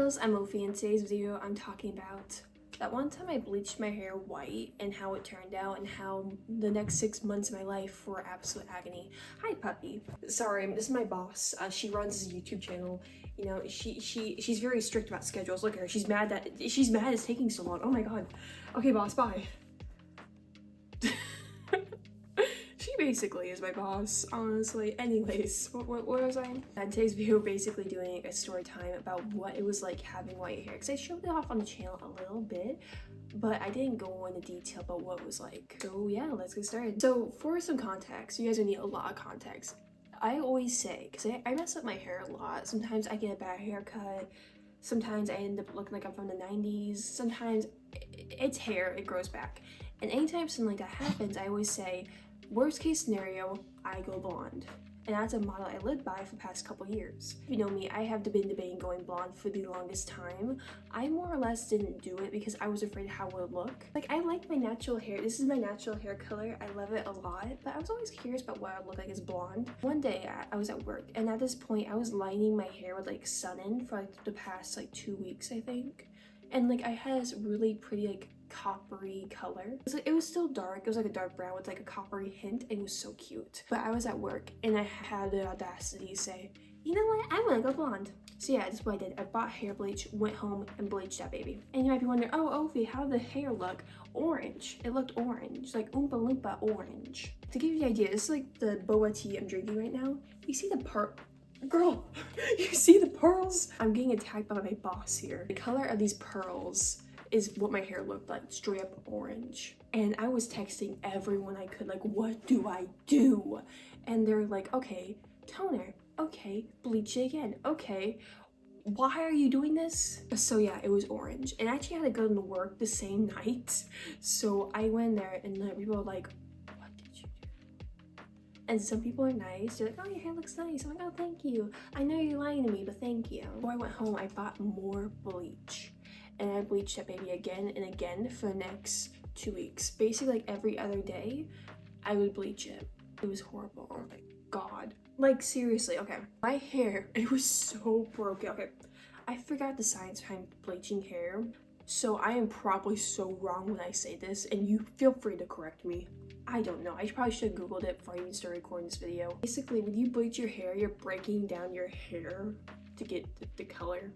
girls, I'm Ophi. In today's video I'm talking about that one time I bleached my hair white and how it turned out and how the next 6 months of my life were absolute agony. Hi puppy. Sorry, this is my boss. She runs this YouTube channel. You know, she's very strict about schedules. Look at her. She's mad it's taking so long. Oh my god. Okay boss, bye. She basically is my boss, honestly. Anyways, what was I? In today's video, basically doing a story time about what it was like having white hair. Because I showed it off on the channel a little bit, but I didn't go into detail about what it was like. So yeah, let's get started. So for some context, you guys will need a lot of context. I always say, because I mess up my hair a lot. Sometimes I get a bad haircut. Sometimes I end up looking like I'm from the 90s. Sometimes it's hair, it grows back. And anytime something like that happens, I always say, worst case scenario, I go blonde. And that's a model I lived by for the past couple years. If you know me, I have been debating going blonde for the longest time. I more or less didn't do it because I was afraid of how it would look. Like, I like my natural hair. This is my natural hair color. I love it a lot, but I was always curious about what I would look like as blonde. One day, I was at work, and at this point, I was lining my hair with like sun-in for like the past like 2 weeks, I think. And like I had this really pretty like coppery color. It was still dark. It was like a dark brown with like a coppery hint. It was so cute. But I was at work and I had the audacity to say, you know what, I want to go blonde. So yeah, that's what I did. I bought hair bleach, went home and bleached that baby. And you might be wondering, oh Ophi, how did the hair look? Orange. It looked orange, like Oompa Loompa orange. To give you the idea, this is like the boba tea I'm drinking right now. You see the girl, you see the pearls? I'm getting attacked by my boss here. The color of these pearls is what my hair looked like, straight up orange. And I was texting everyone I could, like, what do I do? And they're like, okay, toner, okay, bleach it again, okay, why are you doing this? So yeah, it was orange. And I actually had to go to work the same night. So I went there and people were like, and some people are nice. They're like, oh, your hair looks nice. I'm like, oh, thank you. I know you're lying to me, but thank you. Before I went home, I bought more bleach. And I bleached that baby again and again for the next 2 weeks. Basically, like every other day, I would bleach it. It was horrible. Oh my god. Like, seriously, okay. My hair, it was so broken. Okay, I forgot the science behind bleaching hair. So I am probably so wrong when I say this, and you feel free to correct me. I don't know. I probably should have googled it before I even started recording this video. Basically, when you bleach your hair, you're breaking down your hair to get the color.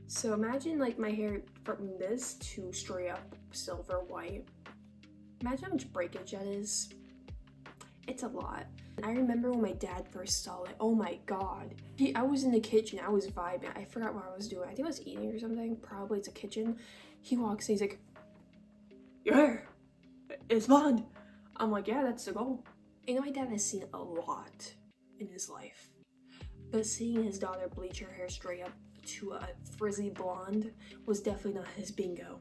So imagine like my hair from this to straight up silver white. Imagine how much breakage that is. It's a lot. I remember when my dad first saw it. Oh my god. I was in the kitchen. I was vibing. I forgot what I was doing. I think I was eating or something. Probably it's a kitchen. He walks in. He's like, your hair, it's blonde. I'm like, yeah, that's the goal. You know, my dad has seen a lot in his life. But seeing his daughter bleach her hair straight up to a frizzy blonde was definitely not his bingo.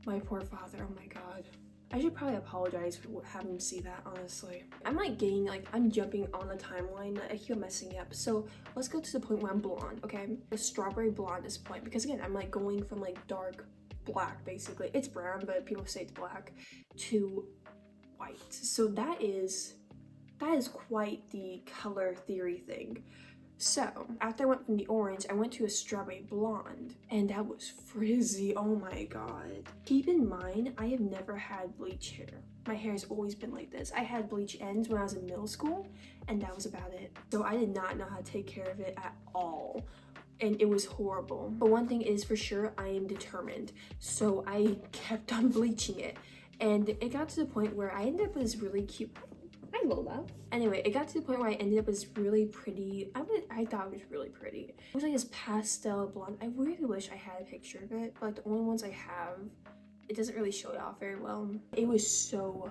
My poor father, oh my god. I should probably apologize for having him see that, honestly. I'm like getting, like, I'm jumping on the timeline. I keep messing up. So let's go to the point where I'm blonde, okay? The strawberry blonde at this point, because again, I'm like going from like dark black, basically. It's brown, but people say it's black, to white. So that is quite the color theory thing. So after I went from the orange, I went to a strawberry blonde, and that was frizzy. Oh my god. Keep in mind, I have never had bleach hair. My hair has always been like this. I had bleach ends when I was in middle school, and that was about it. So I did not know how to take care of it at all. And it was horrible. But one thing is for sure, I am determined. So I kept on bleaching it. And it got to the point where I ended up with this really cute... Hi Lola. Anyway, it got to the point where I ended up as really pretty. I thought it was really pretty. It was like this pastel blonde. I really wish I had a picture of it, but like the only ones I have, it doesn't really show it off very well. It was so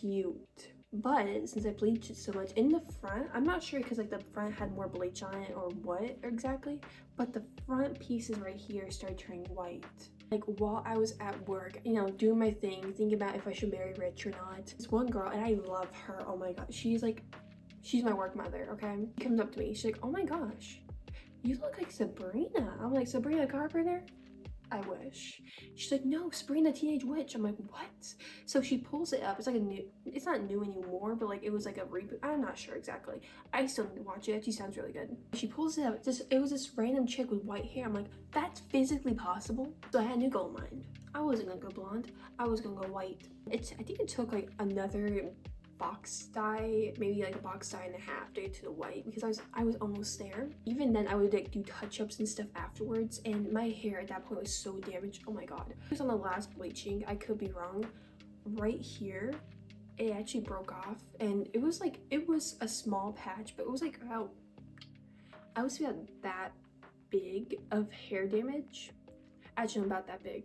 cute. But since I bleached it so much in the front, I'm not sure because like the front had more bleach on it or what exactly, but the front pieces right here started turning white. Like while I was at work, you know, doing my thing, thinking about if I should marry rich or not. This one girl, and I love her, oh my god, she's my work mother, okay? She comes up to me, she's like, oh my gosh, you look like Sabrina. I'm like, Sabrina Carpenter? I wish. She's like, no, Sabrina the Teenage Witch. I'm like, what? So she pulls it up. It's like a new, it's not new anymore, but like it was like a reboot. I'm not sure exactly. I still need to watch it. She sounds really good. She pulls it up. It was this random chick with white hair. I'm like, that's physically possible? So I had a new goal in mind. I wasn't gonna go blonde. I was gonna go white. I think it took like another box dye, maybe like a box dye and a half to get to the white, because I was almost there. Even then I would like do touch-ups and stuff afterwards, and my hair at that point was so damaged. Oh my god. It was on the last bleaching, I could be wrong. Right here it actually broke off, and it was a small patch, but it was like about, I would say about that big of hair damage. Actually about that big.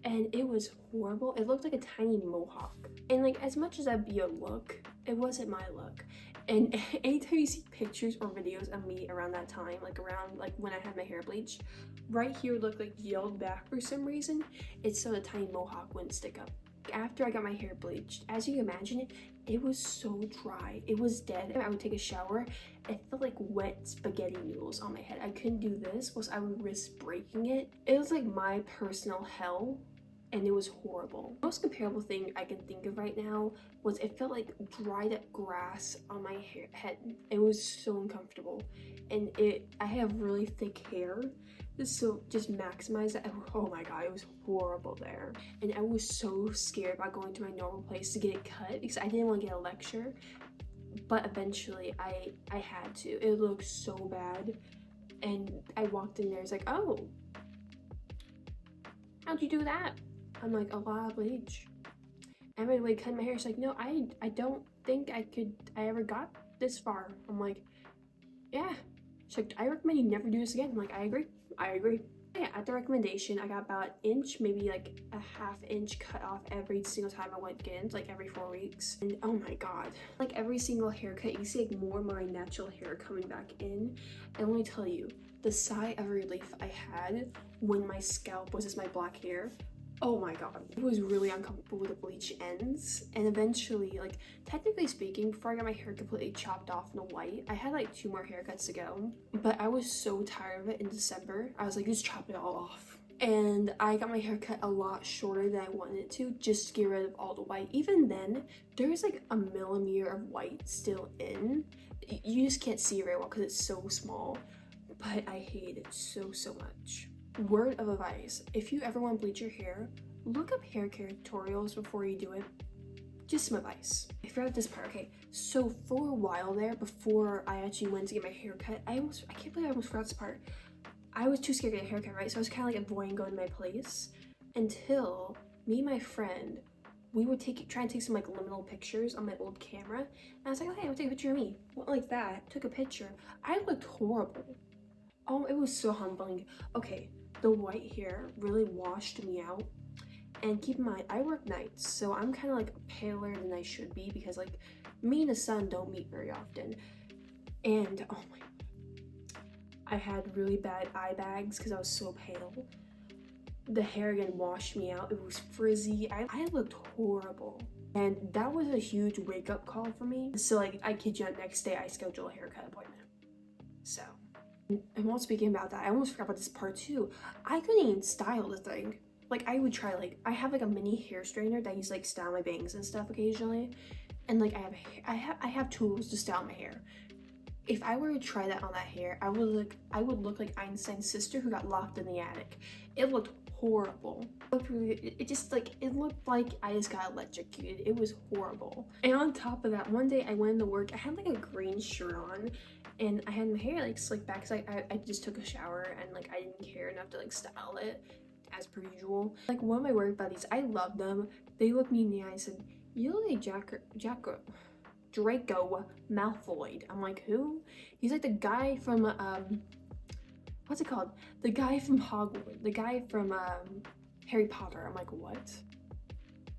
And it was horrible. It looked like a tiny mohawk. And like, as much as that'd be a look, it wasn't my look. And anytime you see pictures or videos of me around that time, like around like when I had my hair bleached, right here would look like yelled back for some reason. It's so the tiny mohawk wouldn't stick up. After I got my hair bleached, as you can imagine, it was so dry. It was dead. I would take a shower. It felt like wet spaghetti noodles on my head. I couldn't do this, because I would risk breaking it. It was like my personal hell, and it was horrible. The most comparable thing I can think of right now was it felt like dried up grass on my head. It was so uncomfortable. And I have really thick hair, so just maximize that. Oh my god, it was horrible there. And I was so scared about going to my normal place to get it cut, because I didn't want to get a lecture. But eventually I had to. It looked so bad. And I walked in there, it's like, oh, how'd you do that? I'm like, a lot of bleach. Everybody cut my hair. She's like, no, I don't think I ever got this far. I'm like, yeah. She's like, I recommend you never do this again. I'm like, I agree. Yeah, at the recommendation, I got about an inch, maybe like a half inch cut off every single time I went again, like every 4 weeks. And oh my god, like every single haircut, you see like more of my natural hair coming back in. And let me tell you, the sigh of relief I had when my scalp was just my black hair, oh my god, it was really uncomfortable with the bleach ends. And eventually, like, technically speaking, before I got my hair completely chopped off in the white, I had like 2 more haircuts to go, but I was so tired of it in December. I was like, just chop it all off. And I got my hair cut a lot shorter than I wanted it to, just to get rid of all the white. Even then, there's like a millimeter of white still in. You just can't see it very well because it's so small, but I hate it so much. Word of advice, if you ever want to bleach your hair, look up hair care tutorials before you do it. Just some advice. I forgot this part. Okay, so for a while there, before I actually went to get my hair cut, I can't believe I almost forgot this part. I was too scared to get a haircut, right? So I was kind of like avoiding going to my place until me and my friend, we would try and take some like liminal pictures on my old camera. And I was like, okay, I'll take a picture of me. Went like that, took a picture. I looked horrible. Oh, it was so humbling. Okay, the white hair really washed me out. And keep in mind, I work nights, so I'm kind of like paler than I should be, because like me and the sun don't meet very often. And oh my god, I had really bad eye bags because I was so pale. The hair again washed me out. It was frizzy. I looked horrible. And that was a huge wake-up call for me. So like, I kid you not, next day I scheduled a haircut appointment. So, and while speaking about that, I almost forgot about this part too. I couldn't even style the thing. Like, I would try, like, I have like a mini hair straightener that I use like style my bangs and stuff occasionally. And like, I have tools to style my hair. If I were to try that on that hair, I would look like Einstein's sister who got locked in the attic. It looked horrible. It just like, it looked like I just got electrocuted. It was horrible. And on top of that, one day I went into work, I had like a green shirt on, and I had my hair like slicked back because I just took a shower, and like I didn't care enough to like style it as per usual. Like, one of my work buddies, I love them. They looked me in the eye and said, "You look like Draco Malfoy." I'm like, who? He's like the guy from what's it called? The guy from Hogwarts. The guy from Harry Potter. I'm like, what?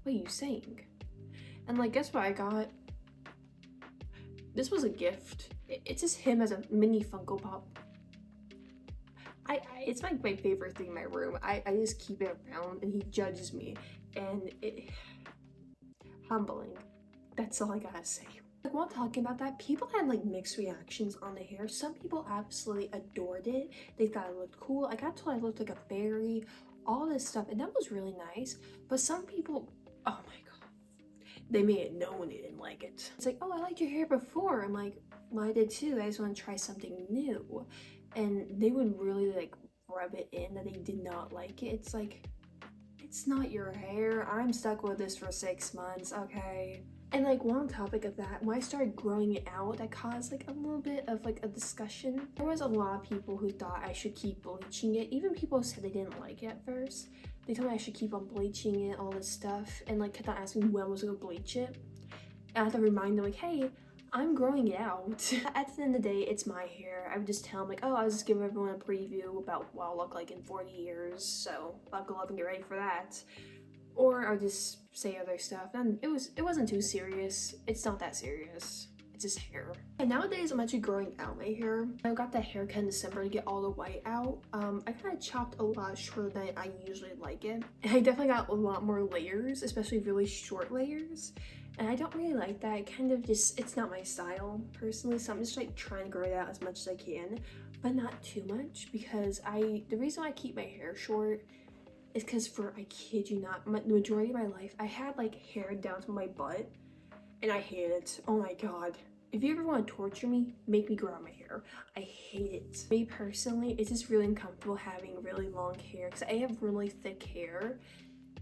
What are you saying? And like, guess what I got? This was a gift. It's just him as a mini Funko Pop. It's like my favorite thing in my room. I just keep it around, and he judges me, and it humbling. That's all I gotta say. Like while talking about that, people had like mixed reactions on the hair. Some people absolutely adored it. They thought it looked cool. I got told I looked like a fairy, all this stuff, and that was really nice. But some people, oh my god, they made it known they didn't like it. It's like, oh, I liked your hair before. I'm like, well, I did too. I just want to try something new. And they would really like rub it in that they did not like it. It's like, it's not your hair. I'm stuck with this for 6 months, okay? And like one topic of that, when I started growing it out, that caused like a little bit of like a discussion. There was a lot of people who thought I should keep bleaching it. Even people who said they didn't like it at first. They told me I should keep on bleaching it, all this stuff, and like kept on asking when I was gonna bleach it. And I had to remind them like, hey, I'm growing it out. At the end of the day, it's my hair. I would just tell them like, oh, I was just giving everyone a preview about what I'll look like in 40 years, so buckle up and get ready for that. Or I'll just say other stuff, and it wasn't too serious. It's not that serious. It's just hair. And nowadays I'm actually growing out my hair. I got that haircut in December to get all the white out. I kind of chopped a lot shorter than I usually like it. And I definitely got a lot more layers, especially really short layers. And I don't really like that. It kind of just, it's not my style personally, so I'm just like trying to grow it out as much as I can, but not too much, because the reason why I keep my hair short is because for, I kid you not, the majority of my life, I had like hair down to my butt, and I hate it. Oh my god. If you ever want to torture me, make me grow out my hair. I hate it. Me personally, it's just really uncomfortable having really long hair, because I have really thick hair.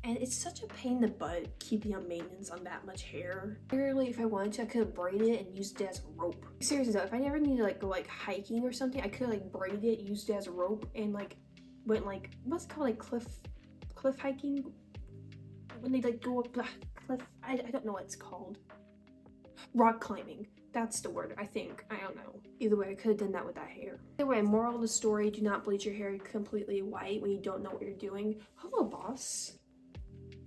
And it's such a pain in the butt keeping up maintenance on that much hair. Literally, if I wanted to, I could have braided it and used it as rope. Seriously though, if I never needed to like go like hiking or something, I could like braid it, used it as a rope, and like went like, what's it called, like cliff hiking? When they like go up the cliff, I don't know what it's called. Rock climbing. That's the word, I think. I don't know. Either way, I could have done that with that hair. Either way, moral of the story, do not bleach your hair completely white when you don't know what you're doing. Hello, boss.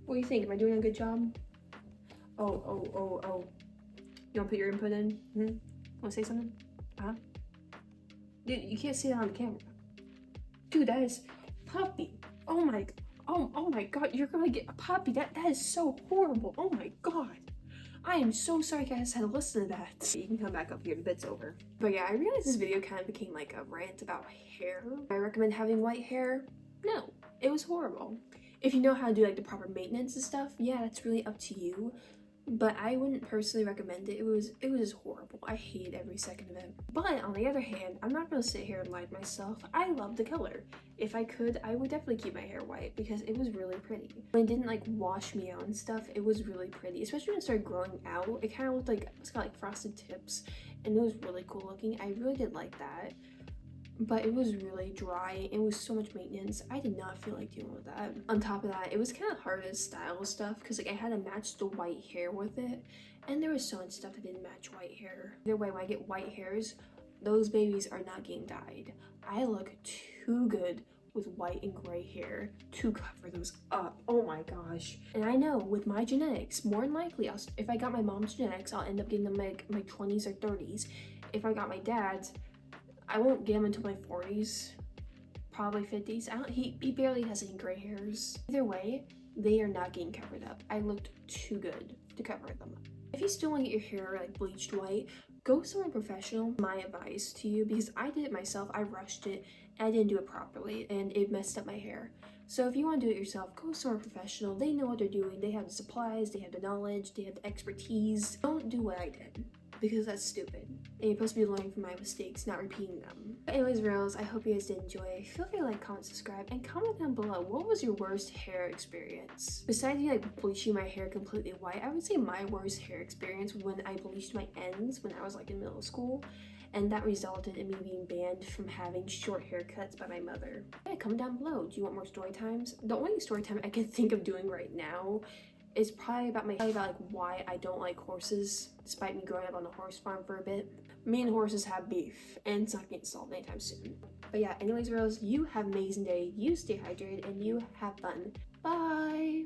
What do you think? Am I doing a good job? Oh. You want to put your input in? Want to say something? Dude, you can't see that on the camera. Dude, that is puppy. Oh my god, you're gonna get a puppy. That is so horrible. Oh my god. I am so sorry you guys had to listen to that. You can come back up here, the bit's over. But yeah, I realized this video kind of became like a rant about hair. I recommend having white hair? No, it was horrible. If you know how to do like the proper maintenance and stuff, yeah, that's really up to you. But I wouldn't personally recommend it. It was just horrible. I hated every second of it. But on the other hand, I'm not gonna sit here and lie to myself. I love the color. If I could, I would definitely keep my hair white because it was really pretty. When it didn't like wash me out and stuff, it was really pretty. Especially when it started growing out, it kind of looked like, it's got like frosted tips, and it was really cool looking. I really did like that. But it was really dry. It was so much maintenance. I did not feel like dealing with that. On top of that, it was kind of hard to style stuff because like I had to match the white hair with it, and there was so much stuff that didn't match white hair. Either way, when I get white hairs, those babies are not getting dyed. I look too good with white and gray hair to cover those up. Oh my gosh. And I know with my genetics, more than likely, if I got my mom's genetics, I'll end up getting them like my 20s or 30s. If I got my dad's, I won't get him until my 40s, probably 50s. He barely has any gray hairs. Either way, they are not getting covered up. I looked too good to cover them up. If you still want to get your hair like bleached white, go somewhere professional. My advice to you, because I did it myself. I rushed it and I didn't do it properly and it messed up my hair. So if you want to do it yourself, go somewhere professional. They know what they're doing. They have the supplies, they have the knowledge, they have the expertise. Don't do what I did, because that's stupid. And you're supposed to be learning from my mistakes, not repeating them. But anyways, Rose, I hope you guys did enjoy. Feel free to like, comment, subscribe, and comment down below, what was your worst hair experience? Besides me like bleaching my hair completely white, I would say my worst hair experience was when I bleached my ends when I was like in middle school. And that resulted in me being banned from having short haircuts by my mother. Yeah, comment down below. Do you want more story times? The only story time I can think of doing right now is probably about like why I don't like horses, despite me growing up on a horse farm for a bit. Me and horses have beef, and it's not getting solved anytime soon. But yeah, anyways, Rose, you have an amazing day, you stay hydrated, and you have fun. Bye!